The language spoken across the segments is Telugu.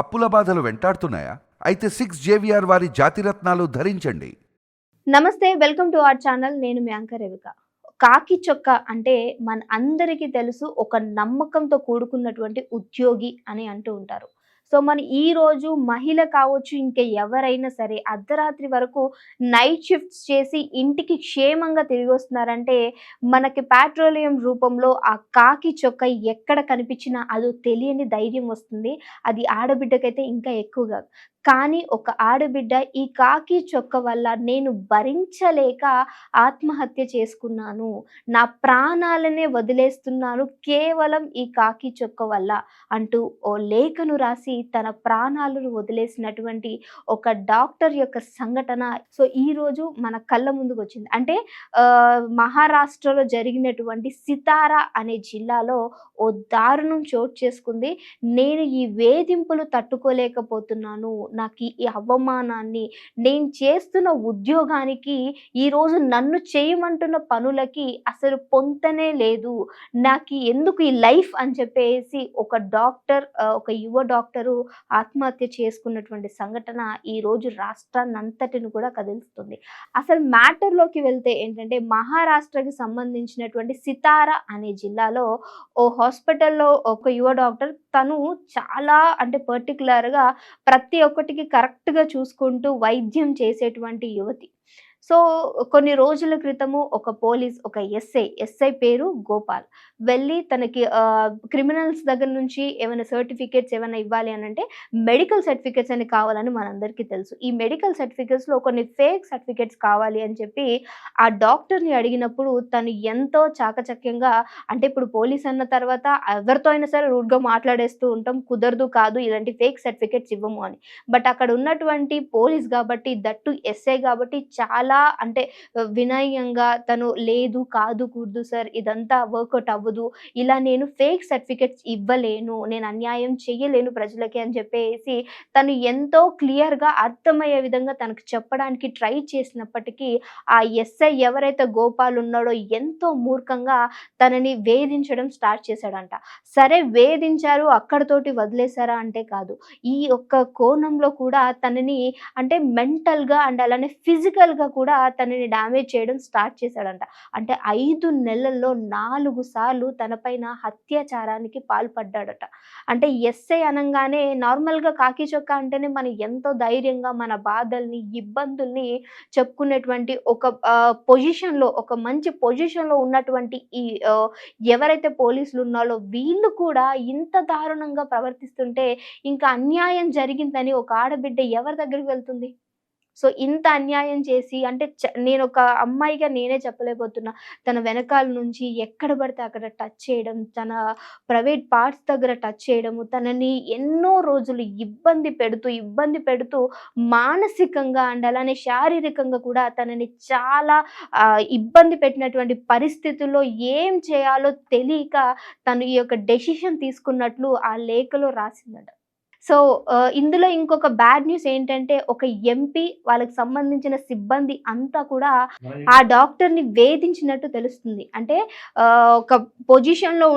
అప్పుల బాధలు వెంటాడుతున్నాయా? అయితే 6 JVR వారి జాతిరత్నాలు ధరించండి. నమస్తే, వెల్కమ్ టు అవర్ ఛానల్. నేను మీ యాంకర్ రేవిక. కాకి చొక్కా అంటే మన అందరికీ తెలుసు, ఒక నమ్మకంతో కూడుకున్నటువంటి ఉద్యోగి అని అంటూ ఉంటారు. సో మన ఈ రోజు మహిళ కావచ్చు, ఇంకా ఎవరైనా సరే అర్ధరాత్రి వరకు నైట్ షిఫ్ట్స్ చేసి ఇంటికి క్షేమంగా తిరిగి వస్తున్నారంటే మనకి పెట్రోలియం రూపంలో ఆ కాకి చొక్కా ఎక్కడ కనిపించినా అదో తెలియని ధైర్యం వస్తుంది. అది ఆడబిడ్డకైతే ఇంకా ఎక్కువగా. కానీ ఒక ఆడబిడ్డ ఈ కాకి చొక్క వల్ల నేను భరించలేక ఆత్మహత్య చేసుకున్నాను, నా ప్రాణాలనే వదిలేస్తున్నాను కేవలం ఈ కాకి చొక్క వల్ల అంటూ ఓ లేఖను రాసి తన ప్రాణాలను వదిలేసినటువంటి ఒక డాక్టర్ యొక్క సంఘటన సో ఈరోజు మన కళ్ళ ముందుకు వచ్చింది. అంటే మహారాష్ట్రలో జరిగినటువంటి సితారా అనే జిల్లాలో ఓ దారుణం చోటు చేసుకుంది. నేను ఈ వేధింపులు తట్టుకోలేకపోతున్నాను, నాకు ఈ అవమానాన్ని, నేను చేస్తున్న ఉద్యోగానికి, ఈరోజు నన్ను చేయమంటున్న పనులకి అసలు పొంతనే లేదు, నాకు ఎందుకు ఈ లైఫ్ అని చెప్పేసి ఒక డాక్టర్, ఒక యువ డాక్టరు ఆత్మహత్య చేసుకున్నటువంటి సంఘటన ఈరోజు రాష్ట్రాన్నంతటిని కూడా కదిలిస్తుంది. అసలు మ్యాటర్లోకి వెళ్తే ఏంటంటే, మహారాష్ట్రకి సంబంధించినటువంటి సితారా అనే జిల్లాలో ఓ హాస్పిటల్లో ఒక యువ డాక్టర్, తను చాలా అంటే పర్టికులర్గా ప్రతి ఒక్కటికి కరెక్ట్‌గా చూసుకుంటూ వైద్యం చేసేటువంటి యువతి. సో కొన్ని రోజుల క్రితము ఒక పోలీస్, ఒక ఎస్ఐ పేరు గోపాల్ వెళ్ళి తనకి క్రిమినల్స్ దగ్గర నుంచి ఏమైనా సర్టిఫికేట్స్ ఏమైనా ఇవ్వాలి అనంటే మెడికల్ సర్టిఫికేట్స్ అని కావాలని మనందరికీ తెలుసు. ఈ మెడికల్ సర్టిఫికేట్స్‌లో కొన్ని ఫేక్ సర్టిఫికేట్స్ కావాలి అని చెప్పి ఆ డాక్టర్‌ని అడిగినప్పుడు తను ఎంతో చాకచక్యంగా, అంటే ఇప్పుడు పోలీస్ అన్న తర్వాత ఎవరితో అయినా సరే రూడ్‌గా మాట్లాడేస్తూ ఉంటాం. కుదరదు, కాదు, ఇలాంటి ఫేక్ సర్టిఫికేట్స్ ఇవ్వము అని. బట్ అక్కడ ఉన్నటువంటి పోలీస్ కాబట్టి, దట్టు ఎస్ఐ కాబట్టి చాలా అంటే వినయంగా తను, లేదు, కాదు, కూడదు సార్, ఇదంతా వర్కౌట్ అవ్వదు, ఇలా నేను ఫేక్ సర్టిఫికెట్స్ ఇవ్వలేను, నేను అన్యాయం చెయ్యలేను ప్రజలకి అని చెప్పేసి తను ఎంతో క్లియర్‌గా అర్థమయ్యే విధంగా తనకు చెప్పడానికి ట్రై చేసినప్పటికీ ఆ ఎస్ఐ ఎవరైతే గోపాల్ ఉన్నాడో ఎంతో మూర్ఖంగా తనని వేధించడం స్టార్ట్ చేశాడంట. సరే వేధించారు, అక్కడితోటి వదిలేసారా అంటే కాదు. ఈ ఒక్క కోణంలో కూడా తనని అంటే మెంటల్‌గా అండ్ అలానే ఫిజికల్‌గా కూడా తనని డ్యామేజ్ చేయడం స్టార్ట్ చేశాడంట. అంటే 5 నెలల్లో 4 సార్లు తనపైన అత్యాచారానికి పాల్పడ్డాడట. అంటే ఎస్ఐ అనంగానే నార్మల్‌గా కాకి చొక్కా అంటేనే మనం ఎంతో ధైర్యంగా మన బాధల్ని, ఇబ్బందుల్ని చెప్పుకునేటువంటి ఒక పొజిషన్‌లో, ఒక మంచి పొజిషన్‌లో ఉన్నటువంటి ఈ ఎవరైతే పోలీసులు ఉన్నారో వీళ్ళు కూడా ఇంత దారుణంగా ప్రవర్తిస్తుంటే ఇంకా అన్యాయం జరిగిందని ఒక ఆడబిడ్డ ఎవరి దగ్గరికి వెళ్తుంది? సో ఇంత అన్యాయం చేసి అంటే నేనొక అమ్మాయిగా నేనే చెప్పలేకపోతున్నా. తన వెనకాల నుంచి ఎక్కడ పడితే అక్కడ టచ్ చేయడం, తన ప్రైవేట్ పార్ట్స్ దగ్గర టచ్ చేయడము, తనని ఎన్నో రోజులు ఇబ్బంది పెడుతూ మానసికంగా అండ్ అలానే శారీరకంగా కూడా తనని చాలా ఇబ్బంది పెట్టినటువంటి పరిస్థితుల్లో ఏం చేయాలో తెలియక తను ఈ యొక్క డెసిషన్ తీసుకున్నట్లు ఆ లేఖలో రాసిందట. సో ఇందులో ఇంకొక బ్యాడ్ న్యూస్ ఏంటంటే, ఒక ఎంపీ వాళ్ళకి సంబంధించిన సిబ్బంది అంతా కూడా ఆ డాక్టర్‌ని వేధించినట్టు తెలుస్తుంది. అంటే ఒక పొజిషన్‌లో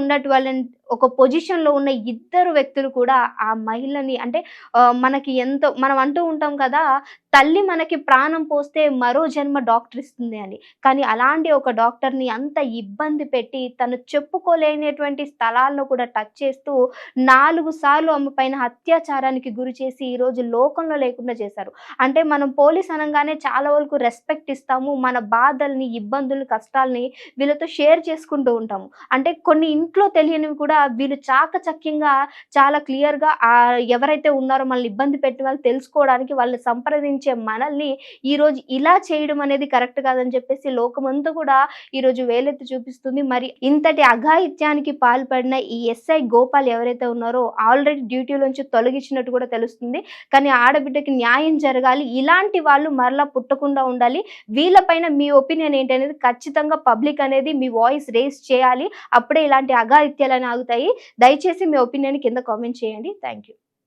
ఒక పొజిషన్‌లో ఉన్న ఇద్దరు వ్యక్తులు కూడా ఆ మహిళని అంటే మనకి ఎంతో మనం అంటూ ఉంటాం కదా! తల్లి మనకి ప్రాణం పోస్తే మరో జన్మ డాక్టర్ ఇస్తుంది అని. కానీ అలాంటి ఒక డాక్టర్‌ని అంత ఇబ్బంది పెట్టి తను చెప్పుకోలేనటువంటి స్థలాల్లో కూడా టచ్ చేస్తూ 4 సార్లు ఆమె పైన అత్యాచారానికి గురి చేసి ఈరోజు లోకంలో లేకుండా చేశారు. అంటే మనం పోలీస్ అనంగానే చాలా వరకు రెస్పెక్ట్ ఇస్తాము. మన బాధల్ని, ఇబ్బందులు, కష్టాల్ని వీళ్ళతో షేర్ చేసుకుంటూ ఉంటాము. అంటే కొన్ని ఇంట్లో తెలియనివి కూడా వీళ్ళు చాకచక్యంగా చాలా క్లియర్‌గా ఎవరైతే ఉన్నారో మనల్ని ఇబ్బంది పెట్టే వాళ్ళు తెలుసుకోవడానికి వాళ్ళని సంప్రదించే మనల్ని ఈరోజు ఇలా చేయడం అనేది కరెక్ట్ కాదని చెప్పేసి లోకమంతా కూడా ఈరోజు వేలెత్తి చూపిస్తుంది. మరి ఇంతటి అఘాయిత్యానికి పాల్పడిన ఈ ఎస్ఐ గోపాల్ ఎవరైతే ఉన్నారో ఆల్రెడీ డ్యూటీలోంచి తొలగించినట్టు కూడా తెలుస్తుంది. కానీ ఆడబిడ్డకి న్యాయం జరగాలి. ఇలాంటి వాళ్ళు మరలా పుట్టకుండా ఉండాలి. వీళ్ళపైన మీ ఒపీనియన్ ఏంటనేది ఖచ్చితంగా పబ్లిక్ అనేది మీ వాయిస్ రేజ్ చేయాలి. అప్పుడే ఇలాంటి అఘాయిత్యాలని ఆగుతాయి. దయచేసి మీ ఒపీనియన్ కింద కామెంట్ చేయండి. Thank you.